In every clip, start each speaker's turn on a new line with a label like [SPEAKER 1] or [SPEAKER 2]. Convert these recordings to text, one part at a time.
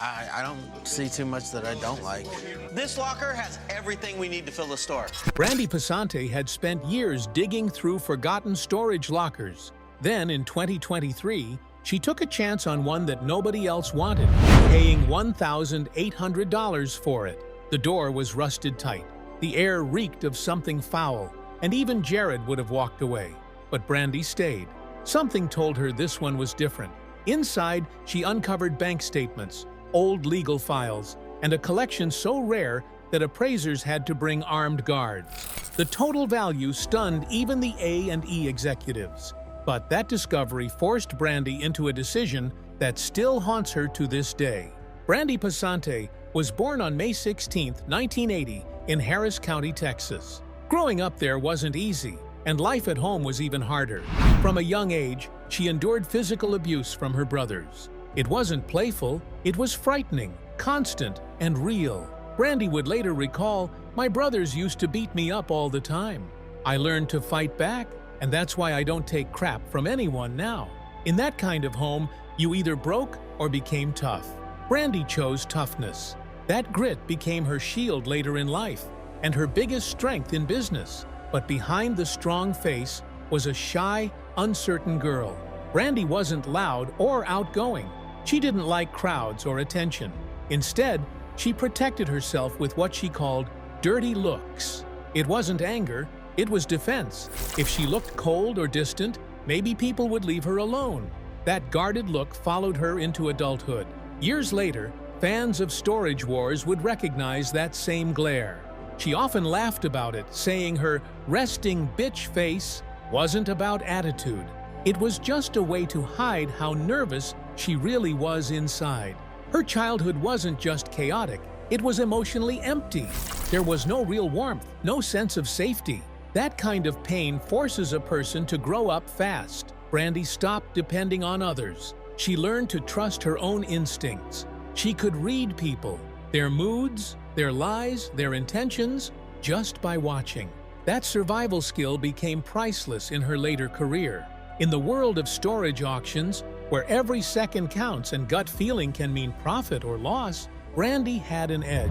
[SPEAKER 1] I don't see too much that I don't like.
[SPEAKER 2] This locker has everything we need to fill the store.
[SPEAKER 3] Brandi Passante had spent years digging through forgotten storage lockers. Then, in 2023, she took a chance on one that nobody else wanted, paying $1,800 for it. The door was rusted tight. The air reeked of something foul, and even Jared would have walked away. But Brandi stayed. Something told her this one was different. Inside, she uncovered bank statements, old legal files, and a collection so rare that appraisers had to bring armed guards. The total value stunned even the A&E executives. But that discovery forced Brandi into a decision that still haunts her to this day. Brandi Passante was born on May 16, 1980, in Harris County, Texas. Growing up there wasn't easy, and life at home was even harder. From a young age, she endured physical abuse from her brothers. It wasn't playful, it was frightening, constant, and real. Brandi would later recall, "My brothers used to beat me up all the time. I learned to fight back, and that's why I don't take crap from anyone now." In that kind of home, you either broke or became tough. Brandi chose toughness. That grit became her shield later in life, and her biggest strength in business. But behind the strong face was a shy, uncertain girl. Brandi wasn't loud or outgoing. She didn't like crowds or attention. Instead, she protected herself with what she called dirty looks. It wasn't anger, it was defense. If she looked cold or distant, maybe people would leave her alone. That guarded look followed her into adulthood. Years later, fans of Storage Wars would recognize that same glare. She often laughed about it, saying her resting bitch face wasn't about attitude. It was just a way to hide how nervous she really was inside. Her childhood wasn't just chaotic, it was emotionally empty. There was no real warmth, no sense of safety. That kind of pain forces a person to grow up fast. Brandi stopped depending on others. She learned to trust her own instincts. She could read people, their moods, their lies, their intentions, just by watching. That survival skill became priceless in her later career. In the world of storage auctions, where every second counts and gut feeling can mean profit or loss, Brandi had an edge.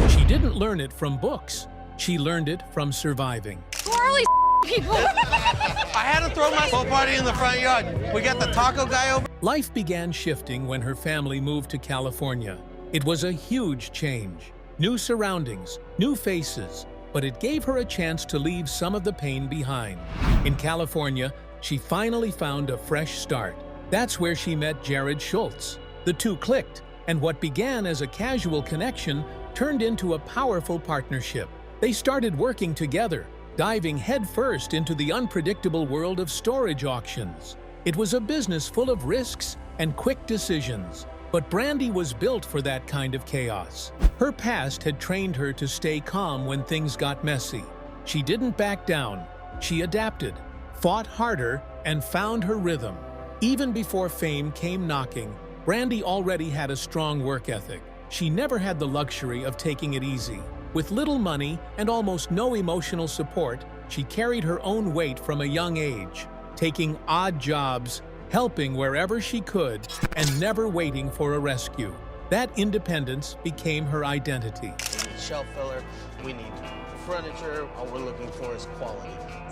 [SPEAKER 3] She didn't learn it from books. She learned it from surviving.
[SPEAKER 4] Who are all these people?
[SPEAKER 2] I had to throw my full party in the front yard. We got the taco guy over.
[SPEAKER 3] Life began shifting when her family moved to California. It was a huge change. New surroundings, new faces, but it gave her a chance to leave some of the pain behind. In California, she finally found a fresh start. That's where she met Jared Schultz. The two clicked, and what began as a casual connection turned into a powerful partnership. They started working together, diving headfirst into the unpredictable world of storage auctions. It was a business full of risks and quick decisions, but Brandi was built for that kind of chaos. Her past had trained her to stay calm when things got messy. She didn't back down. She adapted, fought harder, and found her rhythm. Even before fame came knocking, Brandi already had a strong work ethic. She never had the luxury of taking it easy. With little money and almost no emotional support, she carried her own weight from a young age, taking odd jobs, helping wherever she could, and never waiting for a rescue. That independence became her identity.
[SPEAKER 2] We need shelf filler, we need furniture. All we're looking for is quality.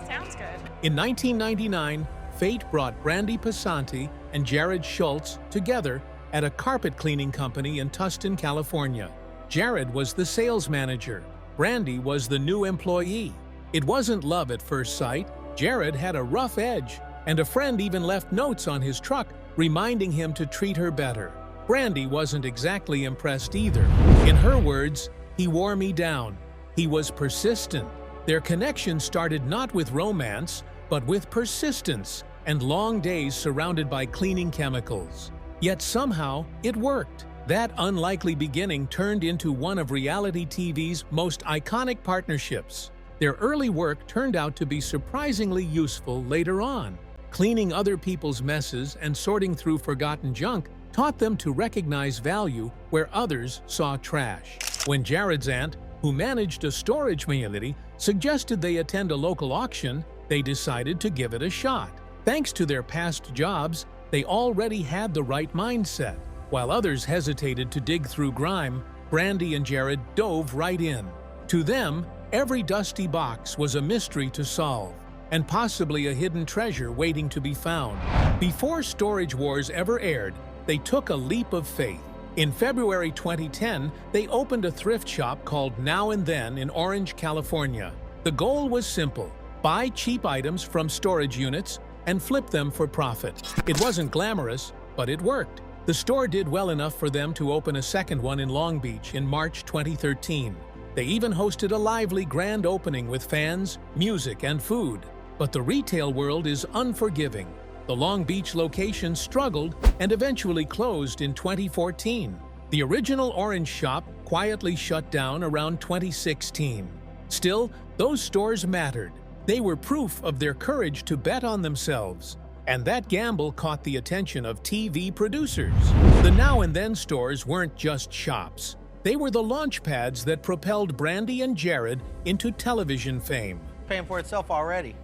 [SPEAKER 4] Sounds good.
[SPEAKER 3] In 1999, fate brought Brandi Passante and Jared Schultz together at a carpet cleaning company in Tustin, California. Jared was the sales manager. Brandi was the new employee. It wasn't love at first sight. Jared had a rough edge, and a friend even left notes on his truck reminding him to treat her better. Brandi wasn't exactly impressed either. In her words, "He wore me down." He was persistent. Their connection started not with romance, but with persistence and long days surrounded by cleaning chemicals. Yet somehow, it worked. That unlikely beginning turned into one of reality TV's most iconic partnerships. Their early work turned out to be surprisingly useful later on. Cleaning other people's messes and sorting through forgotten junk taught them to recognize value where others saw trash. When Jared's aunt, who managed a storage community, suggested they attend a local auction, they decided to give it a shot. Thanks to their past jobs, they already had the right mindset. While others hesitated to dig through grime, Brandi and Jared dove right in. To them, every dusty box was a mystery to solve, and possibly a hidden treasure waiting to be found. Before Storage Wars ever aired, they took a leap of faith. In February 2010, they opened a thrift shop called Now and Then in Orange, California. The goal was simple: buy cheap items from storage units and flip them for profit. It wasn't glamorous, but it worked. The store did well enough for them to open a second one in Long Beach in March 2013. They even hosted a lively grand opening with fans, music, and food. But the retail world is unforgiving. The Long Beach location struggled and eventually closed in 2014. The original Orange shop quietly shut down around 2016. Still, those stores mattered. They were proof of their courage to bet on themselves. And that gamble caught the attention of TV producers. The Now and Then stores weren't just shops. They were the launch pads that propelled Brandi and Jared into television fame.
[SPEAKER 2] Paying for itself already.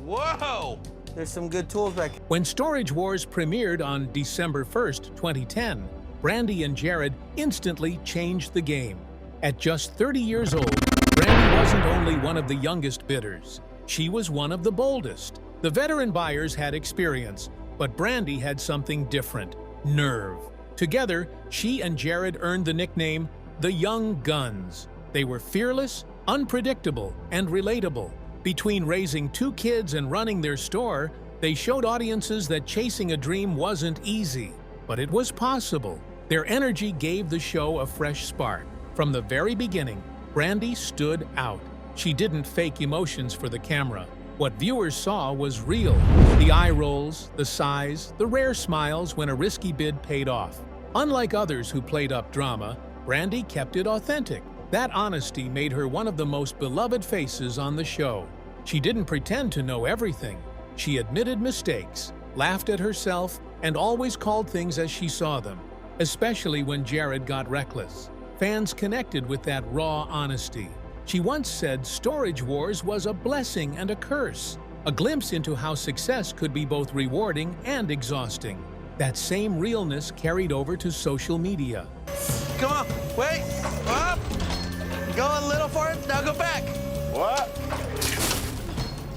[SPEAKER 2] Whoa! There's some good tools back here.
[SPEAKER 3] When Storage Wars premiered on December 1st, 2010, Brandi and Jared instantly changed the game. At just 30 years old, Brandi wasn't only one of the youngest bidders. She was one of the boldest. The veteran buyers had experience, but Brandi had something different: nerve. Together, she and Jared earned the nickname the Young Guns. They were fearless, unpredictable, and relatable. Between raising 2 kids and running their store, they showed audiences that chasing a dream wasn't easy, but it was possible. Their energy gave the show a fresh spark. From the very beginning, Brandi stood out. She didn't fake emotions for the camera. What viewers saw was real. The eye rolls, the sighs, the rare smiles when a risky bid paid off. Unlike others who played up drama, Brandi kept it authentic. That honesty made her one of the most beloved faces on the show. She didn't pretend to know everything. She admitted mistakes, laughed at herself, and always called things as she saw them, especially when Jared got reckless. Fans connected with that raw honesty. She once said Storage Wars was a blessing and a curse, a glimpse into how success could be both rewarding and exhausting. That same realness carried over to social media.
[SPEAKER 2] Come on, wait, up. Go a little forward, now go back.
[SPEAKER 5] What?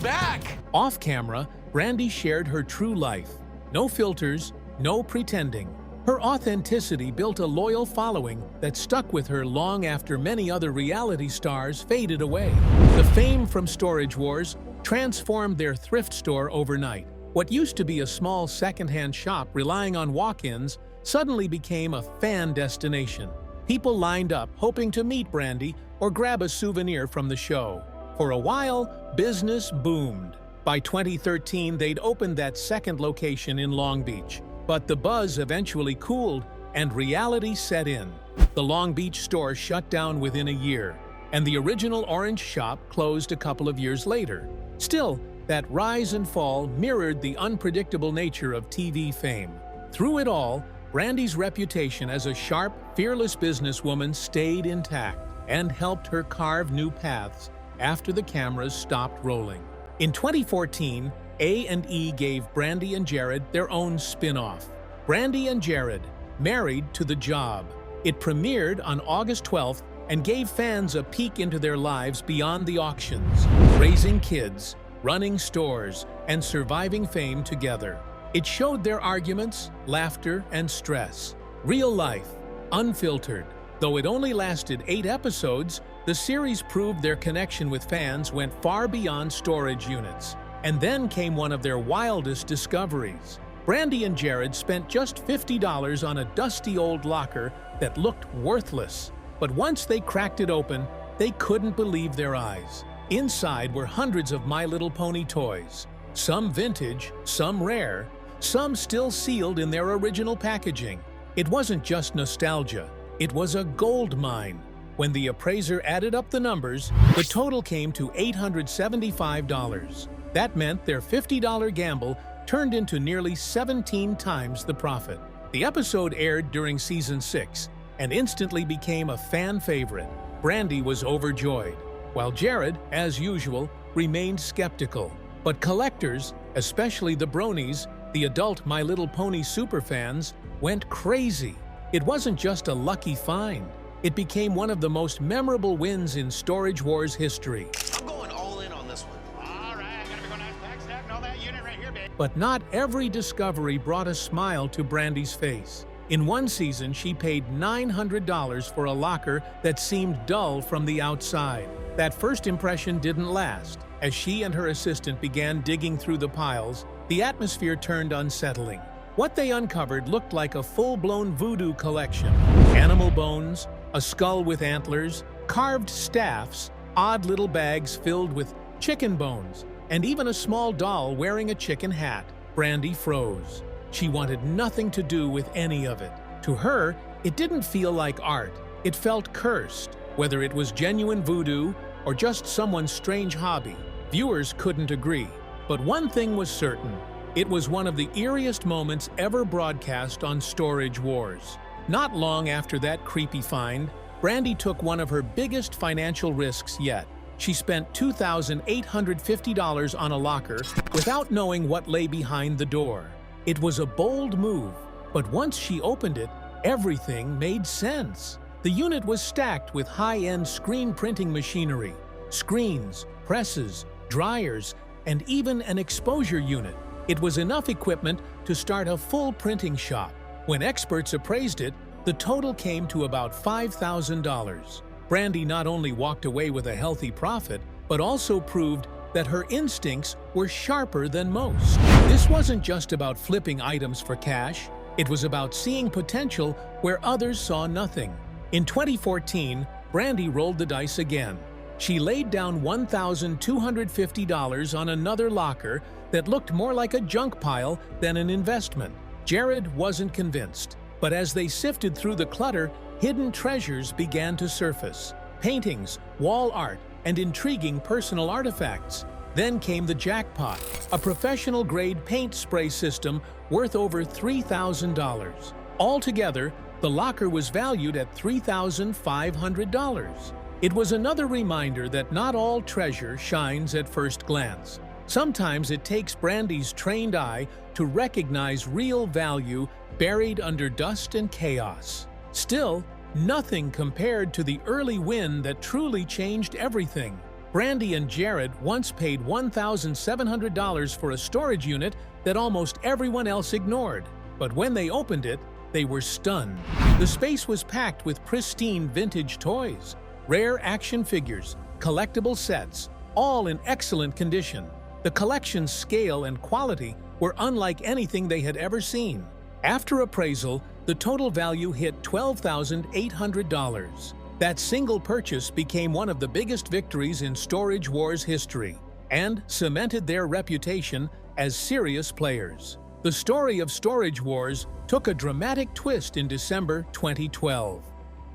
[SPEAKER 2] Back!
[SPEAKER 3] Off camera, Brandi shared her true life. No filters, no pretending. Her authenticity built a loyal following that stuck with her long after many other reality stars faded away. The fame from Storage Wars transformed their thrift store overnight. What used to be a small secondhand shop relying on walk-ins suddenly became a fan destination. People lined up hoping to meet Brandi or grab a souvenir from the show. For a while, business boomed. By 2013, they'd opened that second location in Long Beach. But the buzz eventually cooled and reality set in. The Long Beach store shut down within a year, and the original Orange shop closed a couple of years later. Still, that rise and fall mirrored the unpredictable nature of TV fame. Through it all, Brandi's reputation as a sharp, fearless businesswoman stayed intact and helped her carve new paths after the cameras stopped rolling. In 2014, A&E gave Brandi and Jared their own spin-off, Brandi and Jared, Married to the Job. It premiered on August 12th and gave fans a peek into their lives beyond the auctions, raising kids, running stores, and surviving fame together. It showed their arguments, laughter, and stress. Real life, unfiltered. Though it only lasted 8 episodes, the series proved their connection with fans went far beyond storage units. And then came one of their wildest discoveries. Brandi and Jared spent just $50 on a dusty old locker that looked worthless. But once they cracked it open, they couldn't believe their eyes. Inside were hundreds of My Little Pony toys. Some vintage, some rare, some still sealed in their original packaging. It wasn't just nostalgia, it was a gold mine. When the appraiser added up the numbers, the total came to $875. That meant their $50 gamble turned into nearly 17 times the profit. The episode aired during season 6 and instantly became a fan favorite. Brandi was overjoyed, while Jared, as usual, remained skeptical. But collectors, especially the bronies, The adult My Little Pony superfans went crazy. It wasn't just a lucky find. It became one of the most memorable wins in Storage Wars history.
[SPEAKER 2] I'm going all in on this one.
[SPEAKER 5] All right, I gotta be going to backstab. Know that unit right here, babe.
[SPEAKER 3] But not every discovery brought a smile to Brandi's face. In one season, she paid $900 for a locker that seemed dull from the outside. That first impression didn't last. As she and her assistant began digging through the piles, the atmosphere turned unsettling. What they uncovered looked like a full-blown voodoo collection. Animal bones, a skull with antlers, carved staffs, odd little bags filled with chicken bones, and even a small doll wearing a chicken hat. Brandi froze. She wanted nothing to do with any of it. To her, it didn't feel like art. It felt cursed. Whether it was genuine voodoo or just someone's strange hobby, viewers couldn't agree. But one thing was certain. It was one of the eeriest moments ever broadcast on Storage Wars. Not long after that creepy find, Brandi took one of her biggest financial risks yet. She spent $2,850 on a locker without knowing what lay behind the door. It was a bold move, but once she opened it, everything made sense. The unit was stacked with high-end screen printing machinery, screens, presses, dryers, and even an exposure unit. It was enough equipment to start a full printing shop. When experts appraised it, the total came to about $5,000. Brandi not only walked away with a healthy profit, but also proved that her instincts were sharper than most. This wasn't just about flipping items for cash. It was about seeing potential where others saw nothing. In 2014, Brandi rolled the dice again. She laid down $1,250 on another locker that looked more like a junk pile than an investment. Jared wasn't convinced, but as they sifted through the clutter, hidden treasures began to surface. Paintings, wall art, and intriguing personal artifacts. Then came the jackpot, a professional-grade paint spray system worth over $3,000. Altogether, the locker was valued at $3,500. It was another reminder that not all treasure shines at first glance. Sometimes it takes Brandi's trained eye to recognize real value buried under dust and chaos. Still, nothing compared to the early win that truly changed everything. Brandi and Jared once paid $1,700 for a storage unit that almost everyone else ignored. But when they opened it, they were stunned. The space was packed with pristine vintage toys, rare action figures, collectible sets, all in excellent condition. The collection's scale and quality were unlike anything they had ever seen. After appraisal, the total value hit $12,800. That single purchase became one of the biggest victories in Storage Wars history and cemented their reputation as serious players. The story of Storage Wars took a dramatic twist in December 2012.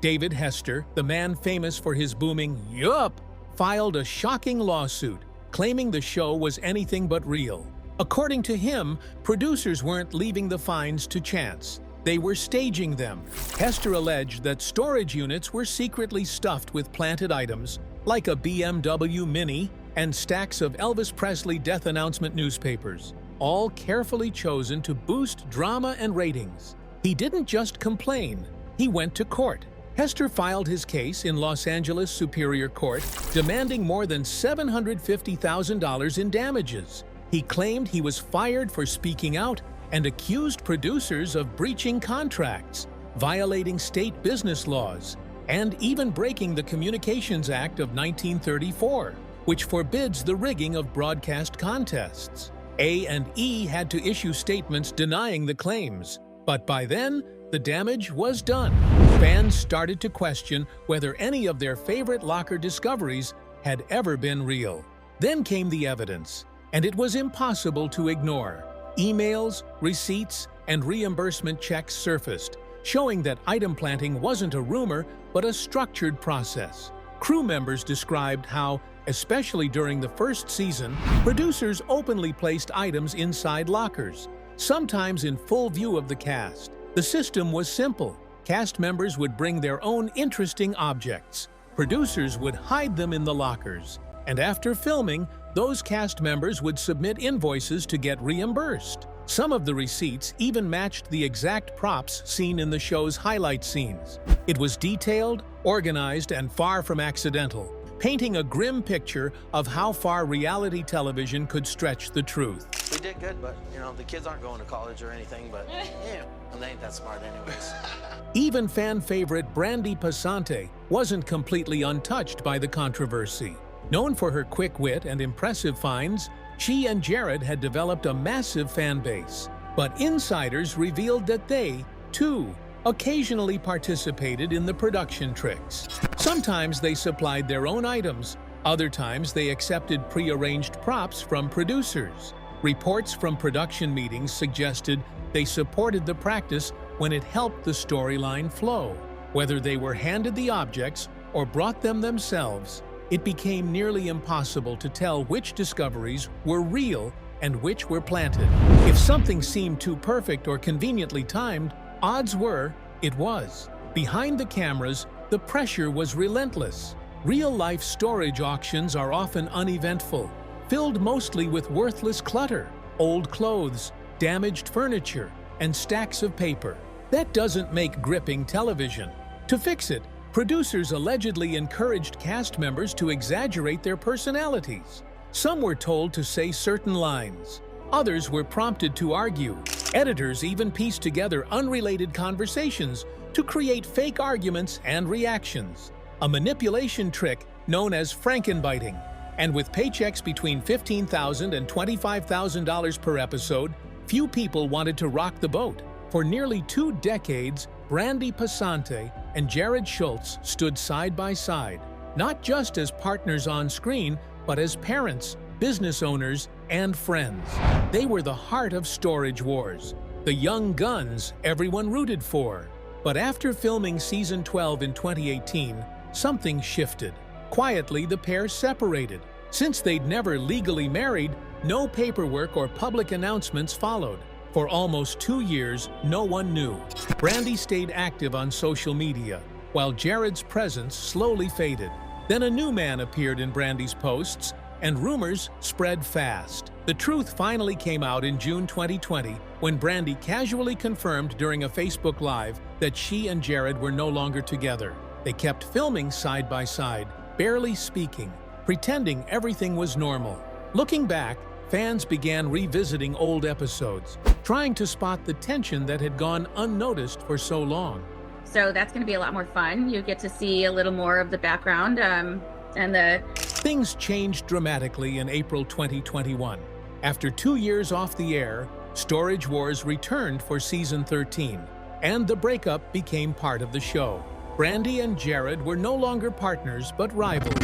[SPEAKER 3] David Hester, the man famous for his booming "Yup," filed a shocking lawsuit, claiming the show was anything but real. According to him, producers weren't leaving the finds to chance. They were staging them. Hester alleged that storage units were secretly stuffed with planted items, like a BMW Mini and stacks of Elvis Presley death announcement newspapers, all carefully chosen to boost drama and ratings. He didn't just complain, he went to court. Hester filed his case in Los Angeles Superior Court, demanding more than $750,000 in damages. He claimed he was fired for speaking out and accused producers of breaching contracts, violating state business laws, and even breaking the Communications Act of 1934, which forbids the rigging of broadcast contests. A&E had to issue statements denying the claims, but by then, the damage was done. Fans started to question whether any of their favorite locker discoveries had ever been real. Then came the evidence, and it was impossible to ignore. Emails, receipts, and reimbursement checks surfaced, showing that item planting wasn't a rumor, but a structured process. Crew members described how, especially during the first season, producers openly placed items inside lockers, sometimes in full view of the cast. The system was simple. Cast members would bring their own interesting objects. Producers would hide them in the lockers, and after filming, those cast members would submit invoices to get reimbursed. Some of the receipts even matched the exact props seen in the show's highlight scenes. It was detailed, organized, and far from accidental, painting a grim picture of how far reality television could stretch the truth.
[SPEAKER 1] We did good, but, you know, the kids aren't going to college or anything, but, yeah, and they ain't that smart anyways.
[SPEAKER 3] Even fan favorite Brandi Passante wasn't completely untouched by the controversy. Known for her quick wit and impressive finds, she and Jared had developed a massive fan base. But insiders revealed that they, too, occasionally participated in the production tricks. Sometimes they supplied their own items, other times they accepted pre-arranged props from producers. Reports from production meetings suggested they supported the practice when it helped the storyline flow. Whether they were handed the objects or brought them themselves, it became nearly impossible to tell which discoveries were real and which were planted. If something seemed too perfect or conveniently timed, odds were it was. Behind the cameras, the pressure was relentless. Real-life storage auctions are often uneventful, filled mostly with worthless clutter, old clothes, damaged furniture, and stacks of paper. That doesn't make gripping television. To fix it, producers allegedly encouraged cast members to exaggerate their personalities. Some were told to say certain lines. Others were prompted to argue. Editors even pieced together unrelated conversations to create fake arguments and reactions. A manipulation trick known as frankenbiting. And with paychecks between $15,000 and $25,000 per episode, few people wanted to rock the boat. For nearly 2 decades, Brandi Passante and Jared Schultz stood side by side, not just as partners on screen, but as parents, business owners, and friends. They were the heart of Storage Wars, the young guns everyone rooted for. But after filming season 12 in 2018, something shifted. Quietly, the pair separated. Since they'd never legally married, no paperwork or public announcements followed. For almost 2 years, no one knew. Brandi stayed active on social media, while Jared's presence slowly faded. Then a new man appeared in Brandi's posts, and rumors spread fast. The truth finally came out in June 2020, when Brandi casually confirmed during a Facebook Live that she and Jared were no longer together. They kept filming side by side, barely speaking, pretending everything was normal. Looking back, fans began revisiting old episodes, trying to spot the tension that had gone unnoticed for so long.
[SPEAKER 6] So that's going to be a lot more fun. You get to see a little more of the background and the...
[SPEAKER 3] Things changed dramatically in April 2021. After 2 years off the air, Storage Wars returned for season 13, and the breakup became part of the show. Brandi and Jared were no longer partners but rivals,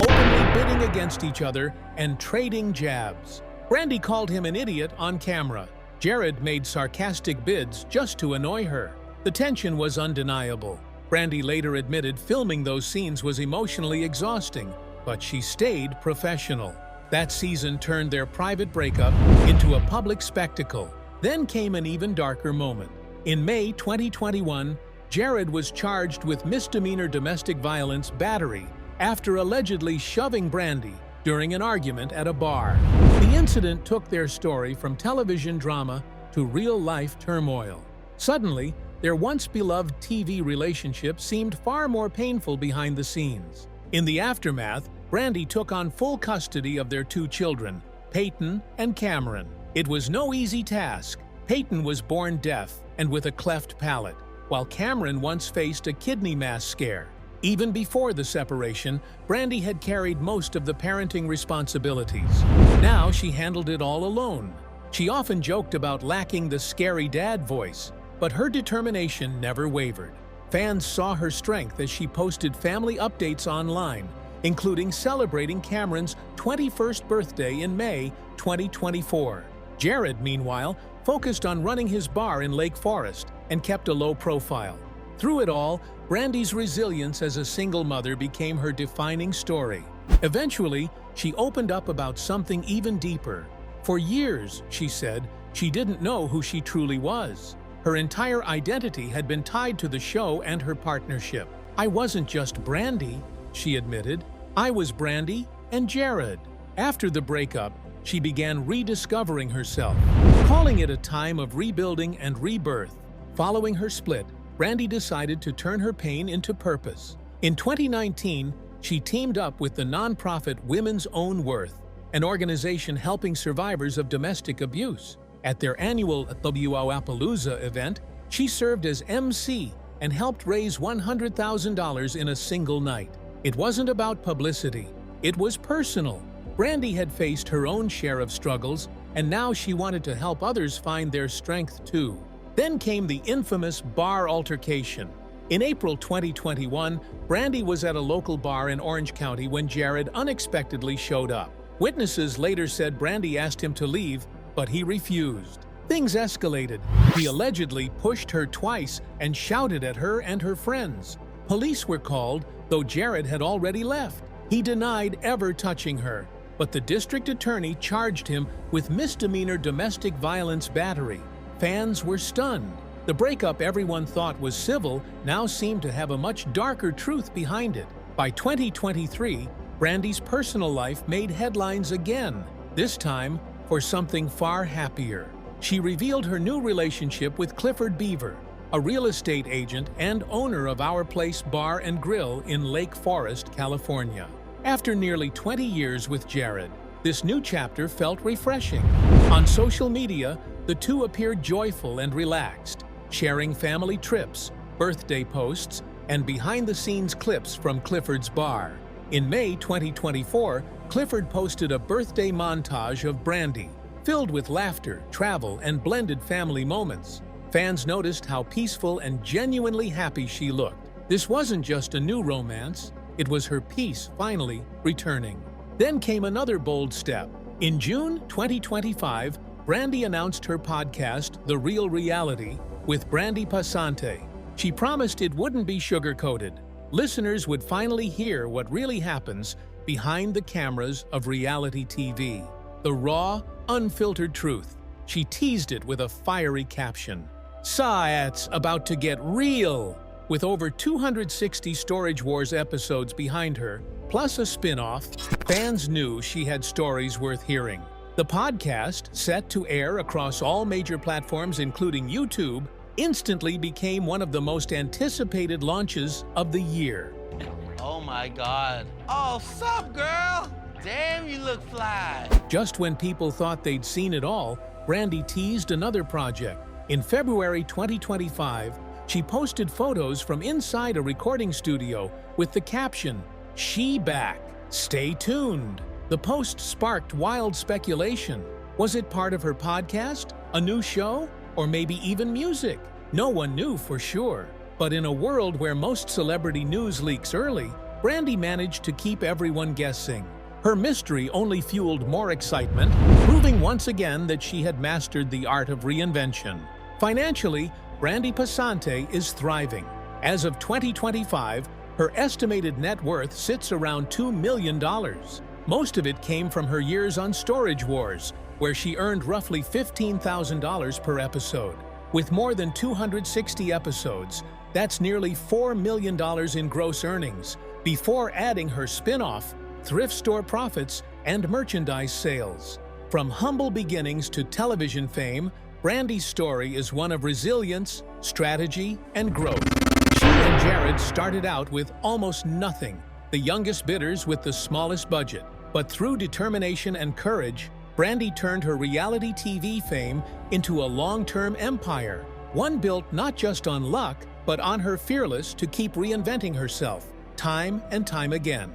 [SPEAKER 3] openly bidding against each other and trading jabs. Brandi called him an idiot on camera. Jared made sarcastic bids just to annoy her. The tension was undeniable. Brandi later admitted filming those scenes was emotionally exhausting, but she stayed professional. That season turned their private breakup into a public spectacle. Then came an even darker moment. In May 2021, Jared was charged with misdemeanor domestic violence battery after allegedly shoving Brandi during an argument at a bar. The incident took their story from television drama to real-life turmoil. Suddenly, their once-beloved TV relationship seemed far more painful behind the scenes. In the aftermath, Brandi took on full custody of their 2 children, Peyton and Cameron. It was no easy task. Peyton was born deaf and with a cleft palate, while Cameron once faced a kidney mass scare. Even before the separation, Brandi had carried most of the parenting responsibilities. Now she handled it all alone. She often joked about lacking the scary dad voice, but her determination never wavered. Fans saw her strength as she posted family updates online, including celebrating Cameron's 21st birthday in May 2024. Jared, meanwhile, focused on running his bar in Lake Forest and kept a low profile. Through it all, Brandi's resilience as a single mother became her defining story. Eventually, she opened up about something even deeper. For years, she said, she didn't know who she truly was. Her entire identity had been tied to the show and her partnership. "I wasn't just Brandi," she admitted. "I was Brandi and Jared." After the breakup, she began rediscovering herself. Calling it a time of rebuilding and rebirth, following her split, Brandi decided to turn her pain into purpose. In 2019, she teamed up with the nonprofit Women's Own Worth, an organization helping survivors of domestic abuse. At their annual WOApalooza event, she served as MC and helped raise $100,000 in a single night. It wasn't about publicity, it was personal. Brandi had faced her own share of struggles, and now she wanted to help others find their strength too. Then came the infamous bar altercation. In April 2021, Brandi was at a local bar in Orange County when Jared unexpectedly showed up. Witnesses later said Brandi asked him to leave, but he refused. Things escalated. He allegedly pushed her twice and shouted at her and her friends. Police were called, though Jared had already left. He denied ever touching her, but the district attorney charged him with misdemeanor domestic violence battery. Fans were stunned. The breakup everyone thought was civil now seemed to have a much darker truth behind it. By 2023, Brandi's personal life made headlines again, this time for something far happier. She revealed her new relationship with Clifford Beaver, a real estate agent and owner of Our Place Bar and Grill in Lake Forest, California. After nearly 20 years with Jared, this new chapter felt refreshing. On social media, the two appeared joyful and relaxed, sharing family trips, birthday posts, and behind-the-scenes clips from Clifford's bar. In May 2024, Clifford posted a birthday montage of Brandi, filled with laughter, travel, and blended family moments. Fans noticed how peaceful and genuinely happy she looked. This wasn't just a new romance, it was her peace finally returning. Then came another bold step. In June 2025, Brandi announced her podcast, The Real Reality, with Brandi Passante. She promised it wouldn't be sugar-coated. Listeners would finally hear what really happens behind the cameras of reality TV. The raw, unfiltered truth. She teased it with a fiery caption. "It's about to get real!" With over 260 Storage Wars episodes behind her, plus a spin-off, fans knew she had stories worth hearing. The podcast, set to air across all major platforms including YouTube, instantly became one of the most anticipated launches of the year.
[SPEAKER 2] Oh my God. Oh, sup, girl? Damn, you look fly.
[SPEAKER 3] Just when people thought they'd seen it all, Brandi teased another project. In February 2025, she posted photos from inside a recording studio with the caption, "She back. Stay tuned." The post sparked wild speculation. Was it part of her podcast, a new show, or maybe even music? No one knew for sure. But in a world where most celebrity news leaks early, Brandi managed to keep everyone guessing. Her mystery only fueled more excitement, proving once again that she had mastered the art of reinvention. Financially, Brandi Passante is thriving. As of 2025, her estimated net worth sits around $2 million. Most of it came from her years on Storage Wars, where she earned roughly $15,000 per episode. With more than 260 episodes, that's nearly $4 million in gross earnings, before adding her spin-off, thrift store profits, and merchandise sales. From humble beginnings to television fame, Brandi's story is one of resilience, strategy, and growth. She and Jared started out with almost nothing, the youngest bidders with the smallest budget. But through determination and courage, Brandi turned her reality TV fame into a long-term empire, one built not just on luck, but on her fearless to keep reinventing herself, time and time again.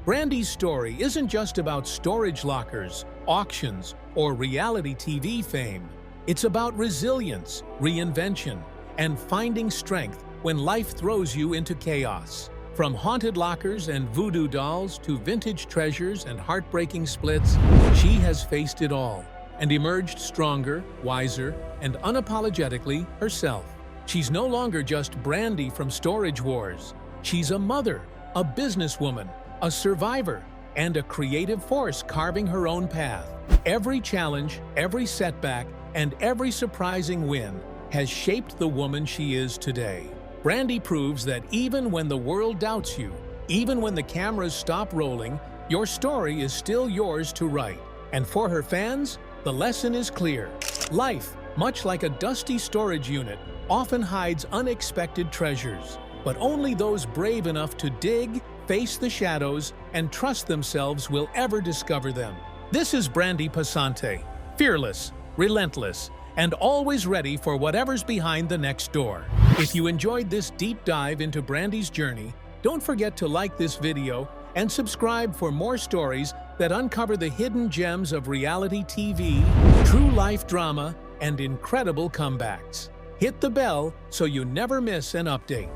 [SPEAKER 3] Brandi's story isn't just about storage lockers, auctions, or reality TV fame. It's about resilience, reinvention, and finding strength when life throws you into chaos. From haunted lockers and voodoo dolls to vintage treasures and heartbreaking splits, she has faced it all and emerged stronger, wiser, and unapologetically herself. She's no longer just Brandi from Storage Wars. She's a mother, a businesswoman, a survivor, and a creative force carving her own path. Every challenge, every setback, and every surprising win has shaped the woman she is today. Brandi proves that even when the world doubts you, even when the cameras stop rolling, your story is still yours to write. And for her fans, The lesson is clear. Life, much like a dusty storage unit, often hides unexpected treasures. But only those brave enough to dig, face the shadows, and trust themselves will ever discover them. This is Brandi Passante, fearless, relentless, and always ready for whatever's behind the next door. If you enjoyed this deep dive into Brandi's journey, don't forget to like this video and subscribe for more stories that uncover the hidden gems of reality TV, true life drama, and incredible comebacks. Hit the bell so you never miss an update.